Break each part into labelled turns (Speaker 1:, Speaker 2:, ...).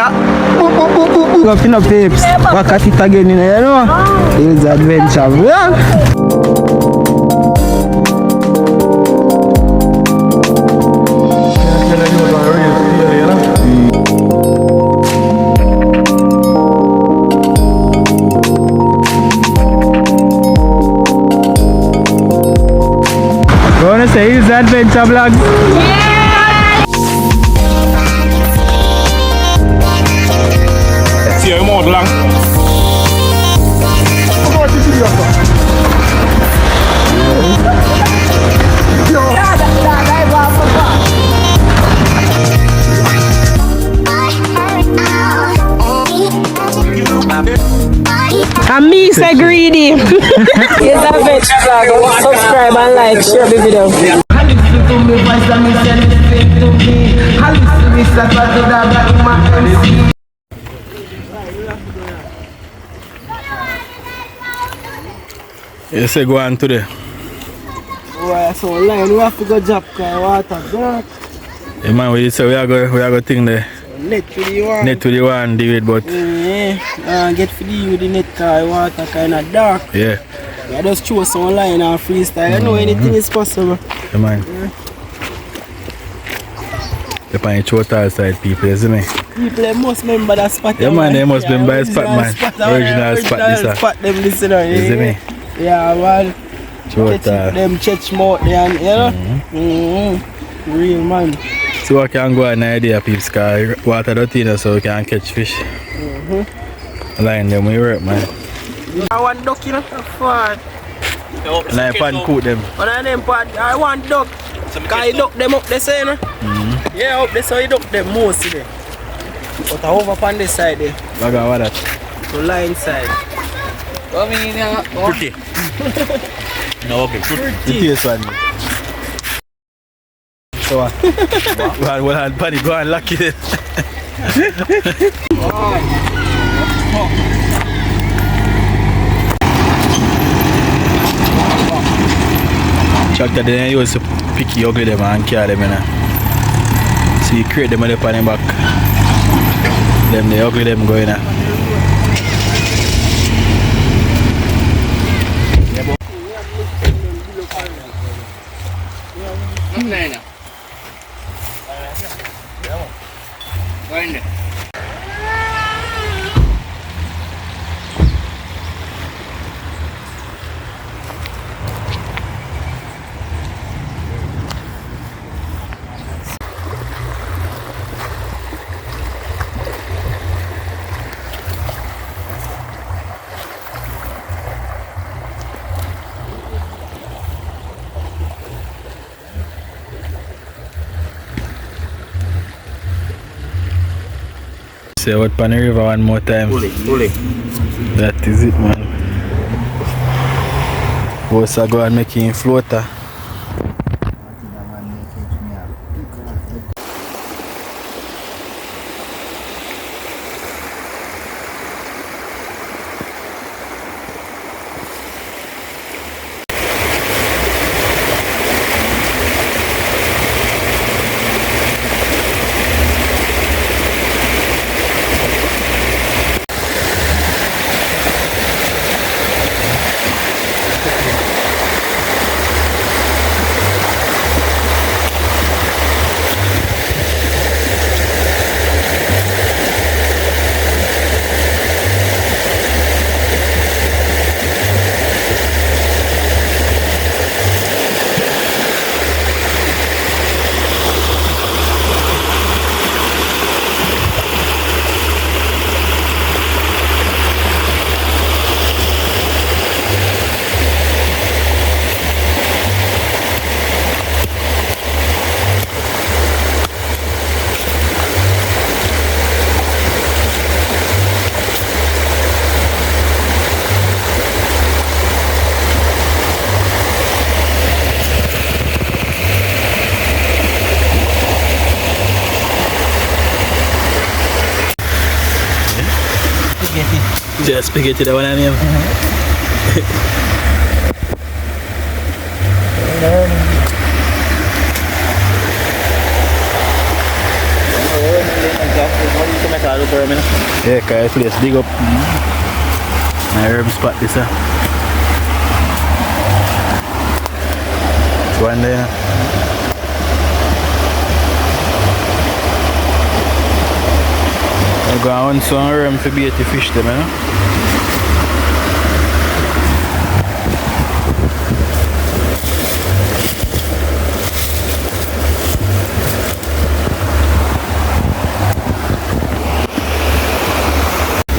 Speaker 1: ya. Up in the papes. Back at it again, you know. It's adventure. Yeah. You wanna say it's adventure vlog?
Speaker 2: See how more lang.
Speaker 3: And me say greedy. Here's a adventure vlog. Subscribe and like, share the video.
Speaker 2: You say go on today.
Speaker 1: Oh, so line we have to go job cause water dark.
Speaker 2: Yeah man, we say we are go thing there.
Speaker 1: Net to the one.
Speaker 2: Net to the one, David, but
Speaker 1: yeah, get for the net cause water kinda dark.
Speaker 2: yeah.
Speaker 1: I just choose some line and freestyle. I know anything is possible.
Speaker 2: Yeah man. The pine total side people, isn't it?
Speaker 1: People must remember that spot.
Speaker 2: Yeah man, they must remember that spot man. Original spot this
Speaker 1: spot them listen on.
Speaker 2: Isn't it?
Speaker 1: Yeah man.
Speaker 2: Total.
Speaker 1: Them church mouth there and you know. Real man.
Speaker 2: So I can go an idea peeps cause water dirty so we can catch fish. Line them we work man.
Speaker 1: I want duck in a far.
Speaker 2: And I pan cook them.
Speaker 1: But I want duck. Cause you duck them up there say, you know? Yeah, up there so you duck them most there. But I over on this side there.
Speaker 2: What that?
Speaker 1: The line side.
Speaker 4: I mean, pretty. No, okay, pretty.
Speaker 2: The taste one. So what? Well, Paddy, go and lock it. Tractor then use to pick you ugly them and carry them in. So you create them on the pan back. Them the ugly them going in. Say what pan the river one more time.
Speaker 4: Bully.
Speaker 2: That is it man. What's I go and make him floater. Spaghetti that one I name.
Speaker 4: Carlisle for a minute.
Speaker 2: Yeah, Carlisle place, big up. My herb spot this It's one there. I go on some herb to bait the fish them, you know.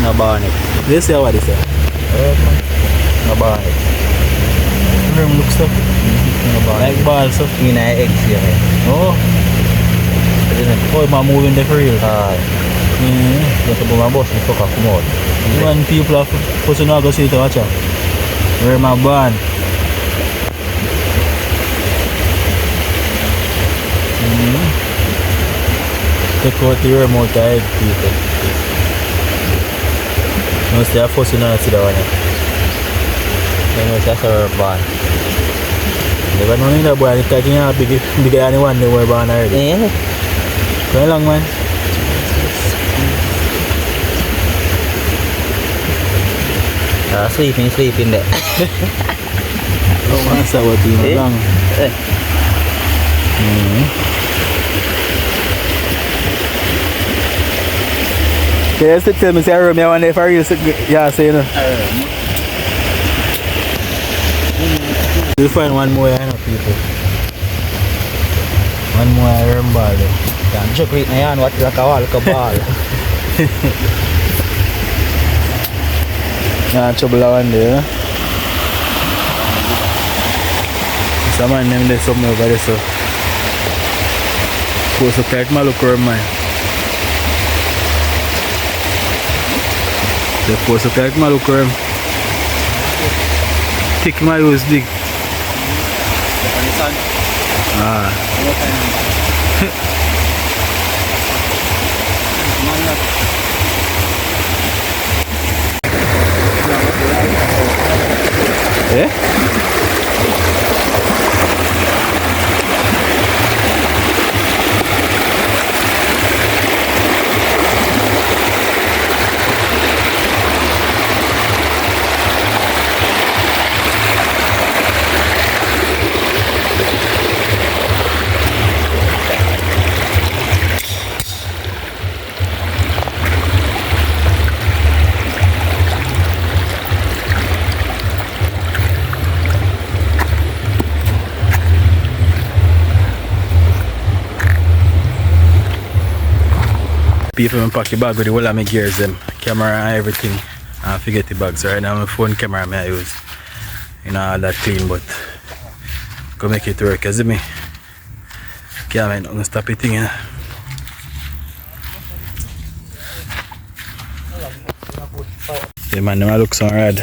Speaker 4: No bonnet.
Speaker 2: This is what it is.
Speaker 4: No bonnet.
Speaker 2: Herb looks up.
Speaker 4: No bonnet.
Speaker 2: Like balls up.
Speaker 4: In a eggs here.
Speaker 2: Oh. Oh, I'm moving the for real.
Speaker 4: Just about my boss and fuck off, come out.
Speaker 2: When people are supposed to know go see it, watch out. Where my band? Take out the remote head, people. No, stay forced to know see that one.
Speaker 4: Then it's just a band.
Speaker 2: Never know that boy, because you know bigger than the one they were born already.
Speaker 4: Yeah.
Speaker 2: How long, man?
Speaker 4: Sleeping there.
Speaker 2: Oh, that's what you long. Okay, just tell me, say, I remember one day for real, yeah, say, you know. You'll find one more, I know, people. One more, I remember.
Speaker 4: Can't joke with my hand, what like a wall, like a ball.
Speaker 2: Nah, trouble one day, you know. Some man named there something over there, so. Post up like my look around, man. They post up like my look around. Thick my use dig. Eh? People pack the bag with the whole of my gears, them camera and everything. I forget the bags. Right now my phone camera I use. You know, all that clean, but go make it work, you see me? Can't make nothing stop it thing, you know? Yeah man, them look so rad.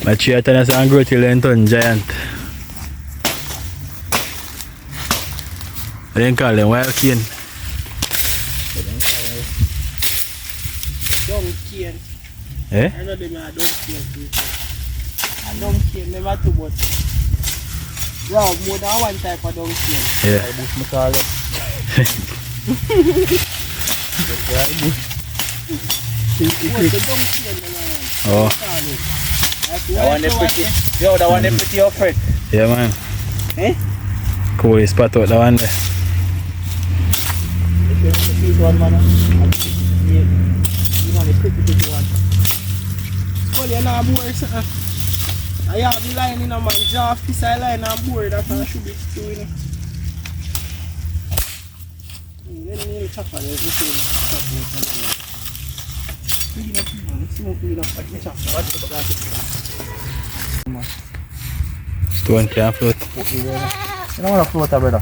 Speaker 2: My tree is a grow till they turn giant. They didn't call them wild cane.
Speaker 1: Dung cane.
Speaker 2: Eh?
Speaker 1: I know them are dung cane people. And dung cane never too much. Wow, more than one type of dung cane.
Speaker 2: Yeah.
Speaker 4: I bush my car up.
Speaker 2: Oh.
Speaker 4: That one is pretty. Yo, that one is pretty offered.
Speaker 2: Yeah man.
Speaker 4: Eh?
Speaker 2: Cool spot out that one there.
Speaker 1: This one man. You want the pretty one. Well, you're not bored, sir. I have the line in a man. Draft this line and board. That's what I should be doing. Let me chop on it.
Speaker 2: Stone can float.
Speaker 4: You don't want to float, brother.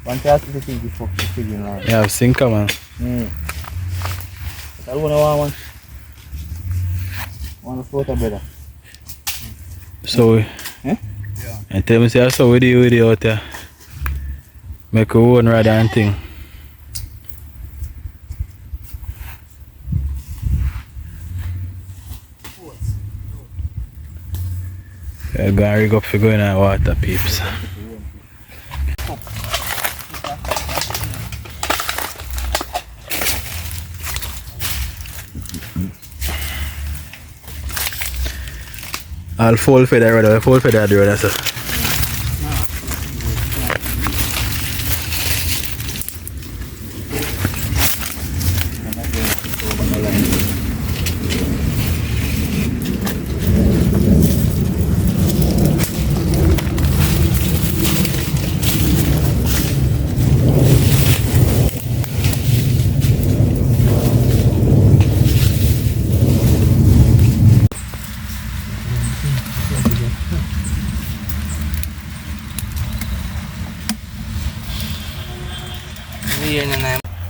Speaker 4: One cast is the thing before the figuring line.
Speaker 2: Yeah, sinker man.
Speaker 4: I don't want one. Want to float, brother.
Speaker 2: So,
Speaker 4: Eh?
Speaker 2: and tell me, say, so with you out there. Make a own rather than thing. Yeah, go and rig up for going on water, peeps.
Speaker 4: cook.
Speaker 2: I'll fall for that road, I'll fall for that road, sir.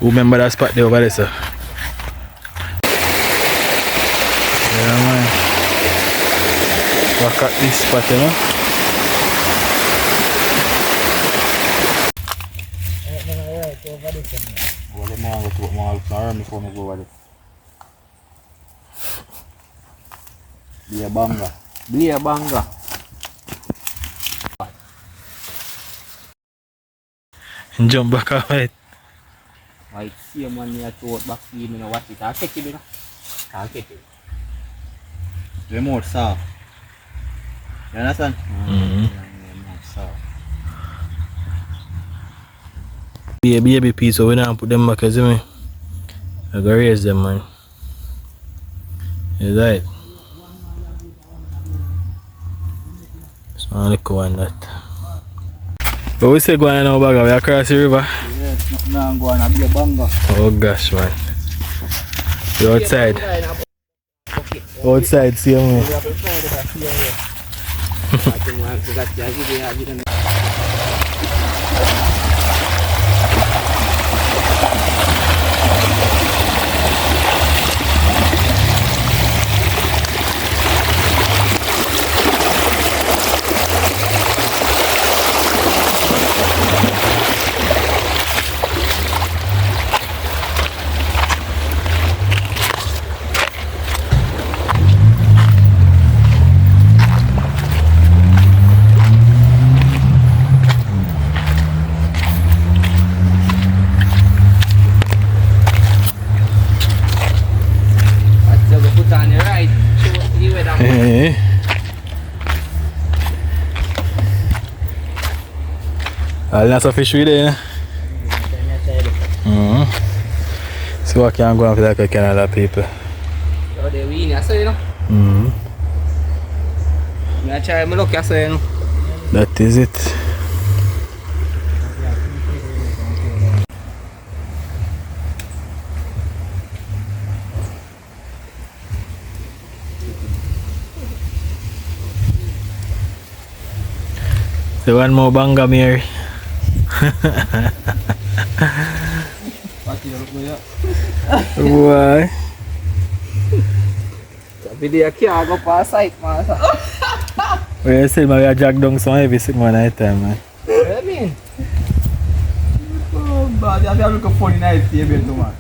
Speaker 2: Who remember that spot there over there, sir? Yeah, man. Walk at this spot, you know?
Speaker 4: Beer banga.
Speaker 2: And jump back out, right?
Speaker 4: I see man near to back in and watch it. I'll take it, you know. I'll take it. Remote saw. You understand? Remote saw.
Speaker 2: Baby piece, so we don't put them back, you see me? I gotta raise them, man. Is that it? So I look on that. But we say going now, bag, we across the river.
Speaker 4: Yes, now I'm going to be a banga.
Speaker 2: Oh gosh, man. You outside. Outside, see me. I'll not a fish with it. So I can't go after that Canada people.
Speaker 4: So they win, I say, you know. I try my luck, I say, you know.
Speaker 2: That is it. So one more banga Mary. Why?
Speaker 4: Tapi dia kira aku pasai masa.
Speaker 2: We say we are jack down some heavy sick man night time, man.
Speaker 4: I mean. Oh, but I have look funny night here too, man.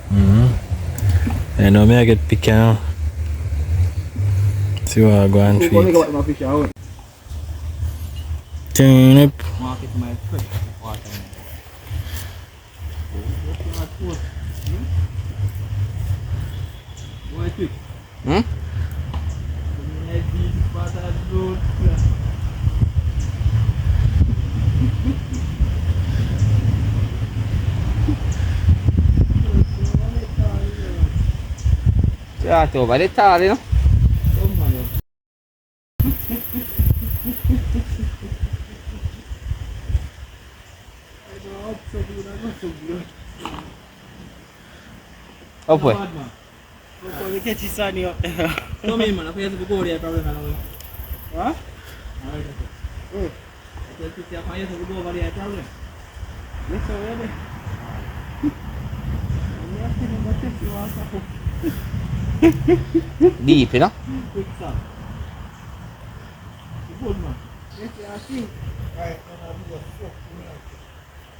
Speaker 2: I know me I get picked now. See what I go and feed. Turn up.
Speaker 4: Market my fresh water. Ya, tu balik tali no. Apa?
Speaker 1: Kau ni kecil sani.
Speaker 4: Kau memang aku yang sebut dia problem kalau. Hah? Oh. Jadi tiap hari sebut dia problem. Yes, saya deh. Deep, you know?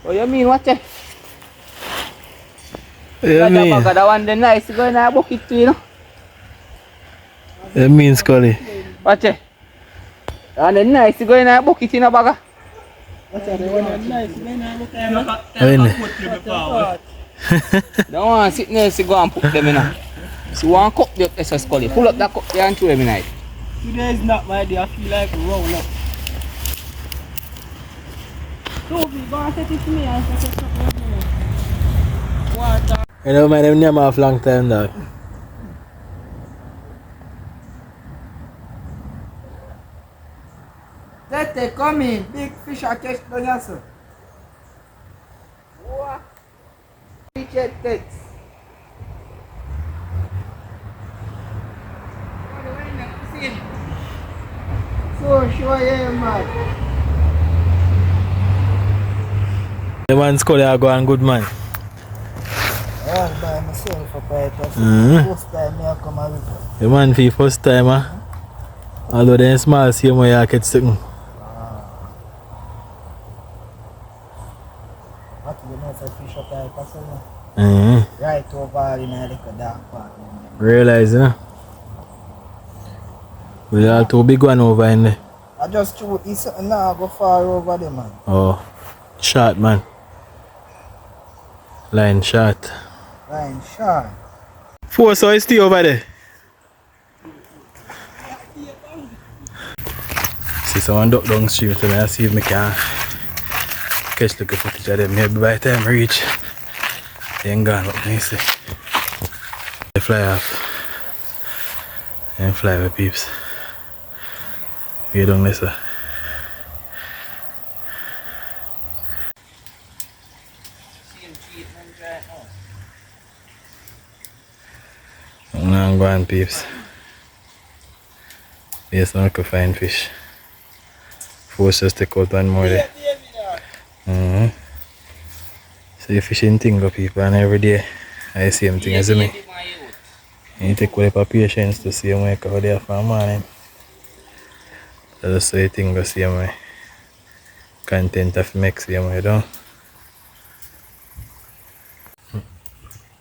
Speaker 4: Oh, you mean what?
Speaker 2: Yeah, me.
Speaker 4: Ada one the nice go na bukit tu, you know?
Speaker 2: That means Scully.
Speaker 4: What? Ada nice go na bukit na baga.
Speaker 1: What's that? They want nice men.
Speaker 4: Don't want to sit there to go and put them in. So one cup the SS Scully. Pull up that cup there and throw them in it.
Speaker 1: Today is not my day. I feel like roll up. Toby, go and set it to me and set it up. Water.
Speaker 2: You know, man, them name off long time dog.
Speaker 1: Tete, come in. Big fish are catch down here, sir. What? Richard Tete. So sure, yeah, man.
Speaker 2: The man Scully are going good, man.
Speaker 1: Yeah, by myself for quite a first time I come a river.
Speaker 2: The man for the first time, although they're small, see how you catch something.
Speaker 1: What do you know, say fish up like a summer? Right over in a little dark part.
Speaker 2: Realize, you know? We are too big one over in there.
Speaker 1: I just threw it something now, go far over there, man.
Speaker 2: Oh, shot, man. Line shot.
Speaker 1: Line shot.
Speaker 2: Four, so it's still over there. See someone duck down stream to me and see if I can catch the footage of them. Maybe by the time I reach, they ain't gone up there, see. They fly off. And fly with peeps. We down there, sir. I'm going peeps. Yes, I can find fish. Force us to take out one more there. So you fishing thing go people, and every day I see same thing as me. You take with patience to see how I go there for a morning. That's so you think go see my content of make see my down.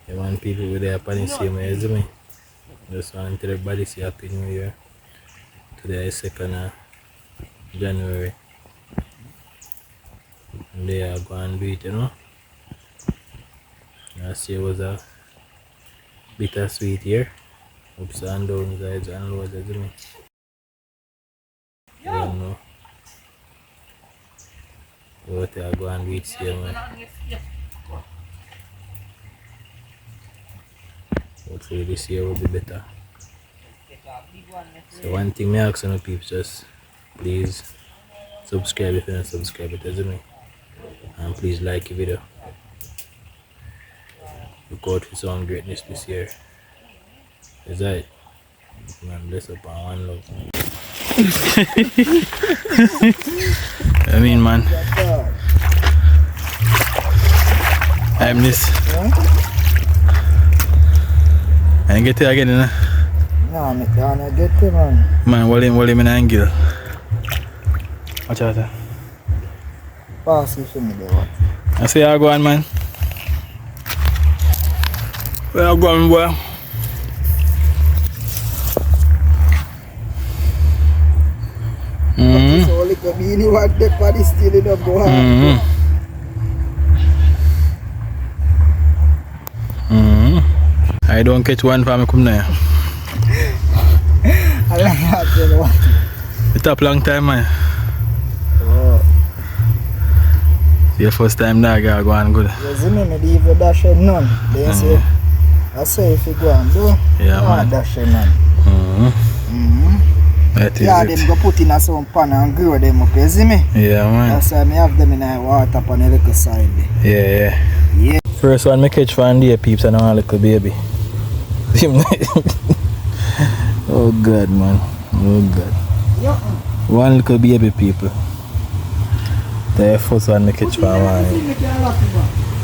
Speaker 2: You want people with their upon the same way as me. Just want everybody see Happy New Year. Today is 2nd of January. And they are going to do it, you know. Last year was a bittersweet year. Ups and downs, sides and lows, as me. You don't know. But they are going to do it same way. Hopefully this year will be better. So one thing I ask on people, just please subscribe if you're not subscribed, it doesn't me. And please like the video. Look out for some greatness this year. Is that man, bless up and one love. I mean, man, I'm this. I get it again, you know?
Speaker 1: No, I don't get it, man.
Speaker 2: Man, hold him in the angle. Watch out.
Speaker 1: Pass it for me, though.
Speaker 2: I say, I go on, man. Where you going, boy?
Speaker 1: So, like a beanie, what the party still in the boy.
Speaker 2: I don't catch one for me come there.
Speaker 1: I like that, you know.
Speaker 2: It's up long time, man.
Speaker 1: Oh.
Speaker 2: Your first time there, you go on good.
Speaker 1: You see me, I leave a dash and none. They say, I say if you go and do,
Speaker 2: yeah, man.
Speaker 1: Dash and none.
Speaker 2: That is
Speaker 1: yeah,
Speaker 2: it.
Speaker 1: them go put in a some pan and grow them up, you see me?
Speaker 2: Yeah, man.
Speaker 1: That's why I have them in a water pan a little side there.
Speaker 2: Yeah. First one I catch for the peeps and a little baby. Oh God, man. Oh God.
Speaker 1: Yeah.
Speaker 2: One little baby people. The first one I catch for a while.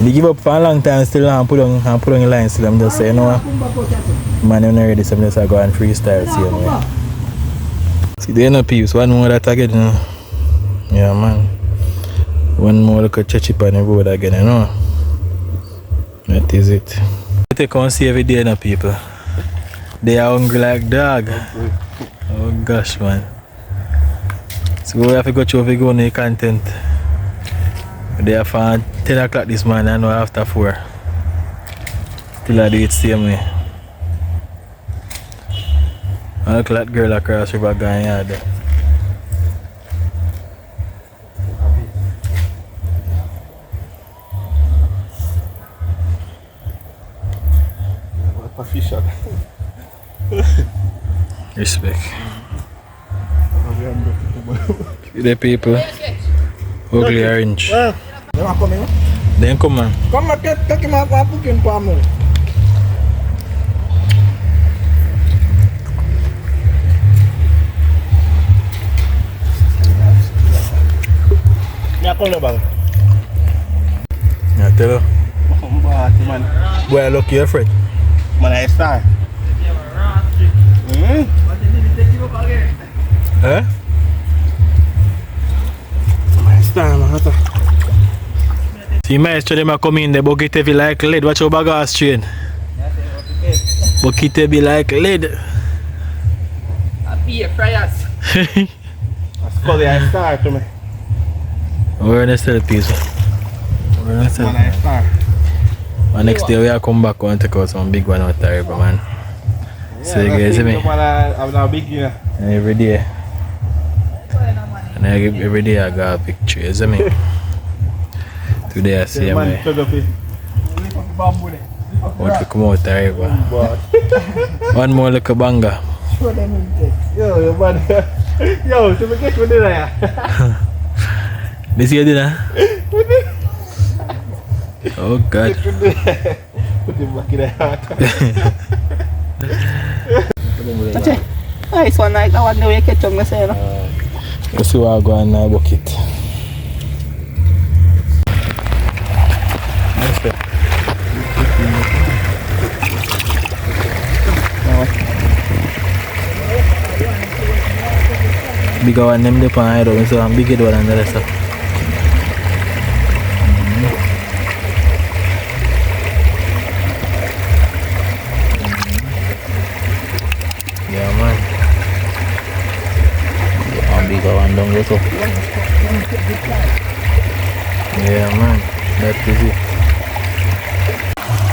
Speaker 2: They give up for a long time still and put on the line still. I'm just saying, you know, man, I'm not ready, so I'm just going and freestyle same way. See, there no peeps, one more that again, you know. Yeah, man. One more look at church on the road again, you know. That is it. They come see every day, no people. They are hungry like dog. Oh gosh, man. So we have to go through if we go on the content. They are from 10 o'clock this morning, I know after 4. Still I do it same way. I look like that girl across river going yard there. Respect. The people. Ugly orange. Then come on.
Speaker 1: Come on, take him out and put him for me. Ya kau bang.
Speaker 2: Yeah, tell her.
Speaker 1: Man,
Speaker 2: Boy, look your friend.
Speaker 1: mana star?
Speaker 2: Eh?
Speaker 1: Mana star mana?
Speaker 2: See, maestro, them a come in, the bucket heavy like lead. Watch your bagasse train. Bucket heavy like lead.
Speaker 1: Api fryers. Call the star to me.
Speaker 2: We're gonna sell pizza. We're gonna sell.
Speaker 1: Mana star?
Speaker 2: And next day we are come back and take out some big one out there, man. So you guys see me?
Speaker 1: I'm now big, you know.
Speaker 2: And every day. And every day I got a picture, you see me? Today I see me. Want to come out there, bro. One more little banger.
Speaker 1: Yo, man. Yo, to get with it.
Speaker 2: This your dinner? Oh God.
Speaker 1: Put him back in the heart. Nice one, like that one the way catch up, I say.
Speaker 2: Let's see what I go on in the bucket. Bigger one them the pan here, so I'm bigger one than the rest of. Yeah man. I'm bigger one down there so. Yeah man, that is it.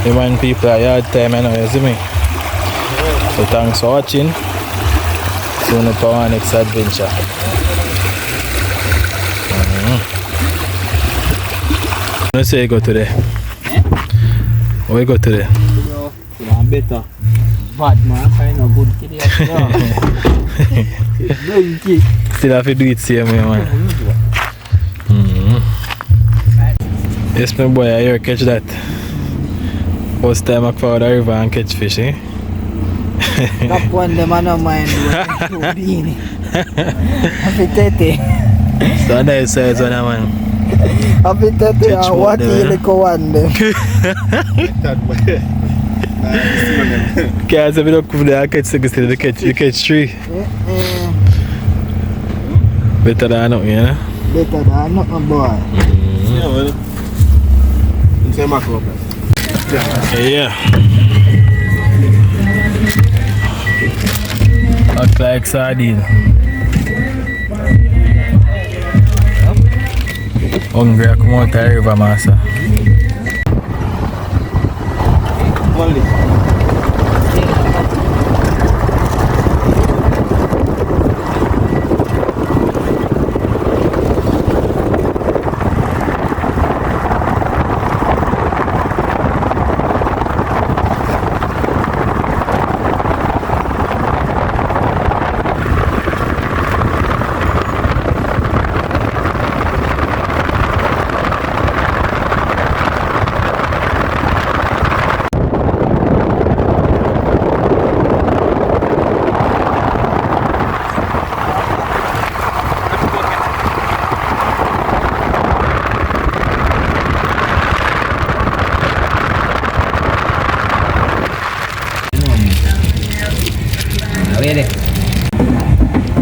Speaker 2: Even people at yard time, you know, you see me? So thanks for watching. Soon up our next adventure. Let's say you go today. Where you go today?
Speaker 4: I'm better. Bad man, kind of good kid.
Speaker 2: Still have to do it same way, man. Yes, my boy, I hear catch that. First time I found the river and catch fish, eh?
Speaker 1: That one, the man of mine. Happy tete.
Speaker 2: So nice size one, man.
Speaker 1: Happy tete,
Speaker 2: Catch
Speaker 1: what
Speaker 2: one,
Speaker 1: you like one them.
Speaker 2: Can't say we don't come there and catch 6 you catch 3. Better than nothing, you know?
Speaker 1: Better than nothing, boy.
Speaker 2: Yeah. Look like sardine. Hungry, I come out the river, master.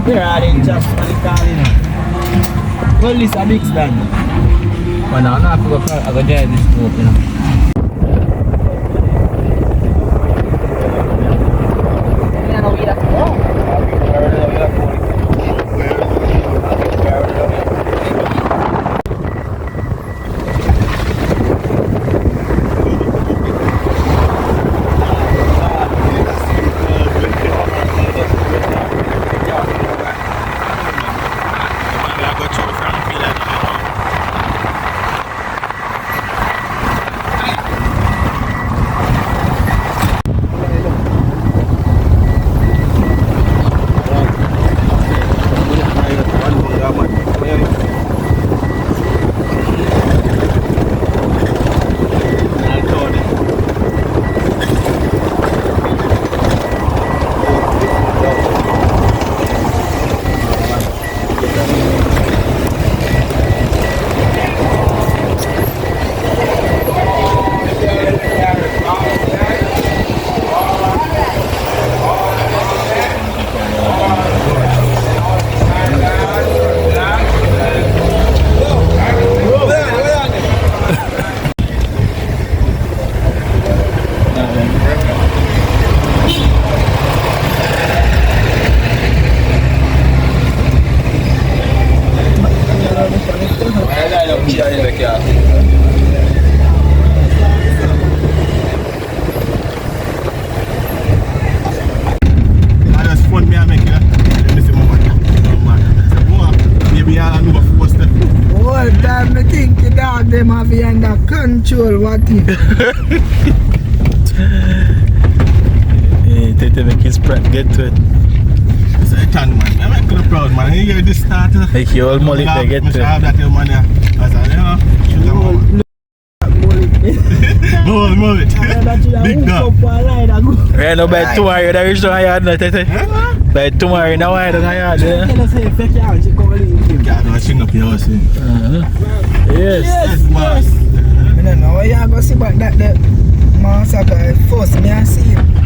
Speaker 1: Where are they just for the car, you know? Well, this a big stand.
Speaker 4: But now I have to go drive this smoke, you know.
Speaker 5: them have you under control, what if?
Speaker 2: Yeah, Tete make his prep get to it.
Speaker 6: It's a ton, man. I'm not proud, man. You hear this starter?
Speaker 2: Like your old mullet they get to it.
Speaker 6: I have that man there. As I no, mullet. Big dog.
Speaker 2: Right now by tomorrow you reach down yard now, Tete. By tomorrow you know why down yard, yeah?
Speaker 6: Can't do a string up your house,
Speaker 2: Yes.
Speaker 5: I don't know why you go see about that the master guy first me I see him.